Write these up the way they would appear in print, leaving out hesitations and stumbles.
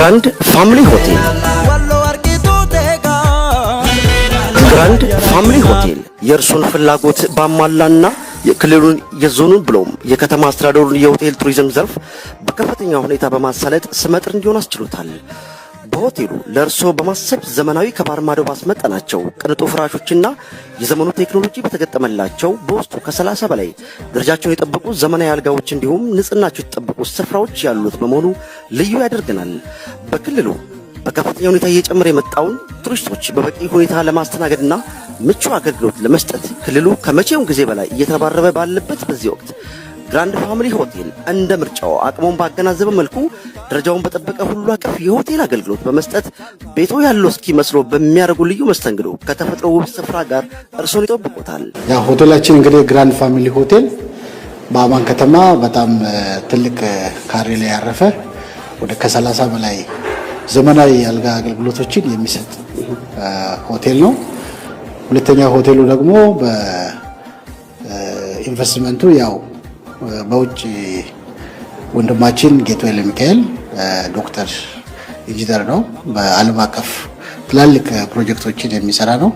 ግራንድ ፋሚሊ ሆቴል ግራንድ ፋሚሊ ሆቴል የእርሶን ፍላጎት ባሟላና የክልሉን የዞኑን ብሎም የከተማ አስተዳደሩን የሆቴል ቱሪዝም ዘርፍ በከፍተኛ ሁኔታ በማሳለጥ ስመጥር እንዲሆን አስችሎታል። በሆቴሉ ለእርሶ በማሰብ ዘመናዊ ከባህር ማዶ ባስመጣናቸው ቅንጡ ፍራሾችና የዘመኑ ቴክኖሎጂ በተገጠመላቸው በውስጡ ከ30 በላይ ደረጃቸውን የጠበቁ ዘመናዊ አልጋዎች እንዲሁም ንጽህናቸው የተጠበቁ ስፍራዎች ያሉት በመሆኑ ልዩ ያደርገናል። በክልሉ በከፍተኛ ሁኔታ እየጨመረ የመጣውን ቱሪስቶች በበቂ ሁኔታ ለማስተናገድና ምቹ አገልግሎት ለመስጠት ክልሉ ከመቼውም ጊዜ በላይ እየተባረበ ባለበት በዚህ ወቅት ግራንድ ፋሚሊ ሆቴል እንደ ምርጫው አቅሙን ባገናዘበ መልኩ ደረጃውን በጠበቀ ሁሉ አቀፍ የሆቴል አገልግሎት በመስጠት ቤቶ ያለው እስኪ መስሎ በሚያደርጉ ልዩ መስተንግዶ ከተፈጥሮ ውብ ስፍራ ጋር እርሶን ይጠብቁታል። ያ ሆቴላችን እንግዲህ ግራንድ ፋሚሊ ሆቴል በአማን ከተማ በጣም ትልቅ ካሬ ላይ ያረፈ ወደ ከ30 በላይ ዘመናዊ የአልጋ አገልግሎቶችን የሚሰጥ ሆቴል ነው። ሁለተኛ ሆቴሉ ደግሞ በኢንቨስትመንቱ ያው በውጭ ወንድማችን ጌትዌል ሚካኤል ዶክተር ኢንጂነር ነው። በዓለም አቀፍ ትላልቅ ፕሮጀክቶችን የሚሰራ ነው።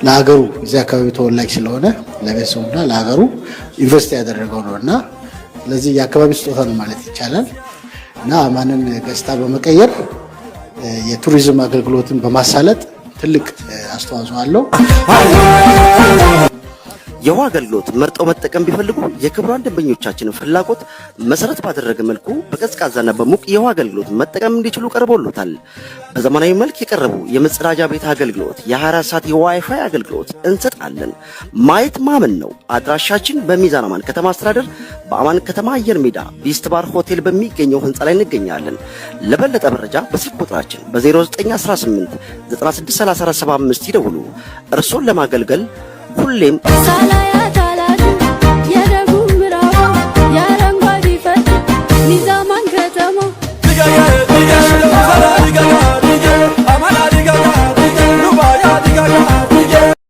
ለሀገሩ እዚህ አካባቢ ተወላጅ ስለሆነ ለቤተሰቡና ለሀገሩ ኢንቨስት ያደረገው ነውና ስለዚህ የአካባቢ ስጦታ ነው ማለት ይቻላል እና አማንን ገጽታ በመቀየር የቱሪዝም አገልግሎትን በማሳለጥ ትልቅ አስተዋጽኦ አለው። የውሃ አገልግሎት መርጠው መጠቀም ቢፈልጉ የክቡራን ደንበኞቻችንን ፍላጎት መሰረት ባደረገ መልኩ በቀዝቃዛና በሙቅ የውሃ አገልግሎት መጠቀም እንዲችሉ ቀርቦሎታል። በዘመናዊ መልክ የቀረቡ የመጸዳጃ ቤት አገልግሎት፣ የ24 ሰዓት የዋይፋይ አገልግሎት እንሰጣለን። ማየት ማመን ነው። አድራሻችን በሚዛን አማን ከተማ አስተዳደር በአማን ከተማ አየር ሜዳ ቢስት ባር ሆቴል በሚገኘው ህንፃ ላይ እንገኛለን። ለበለጠ መረጃ በስልክ ቁጥራችን በ0918 963475 ይደውሉ። እርሶን ለማገልገል ሁሌም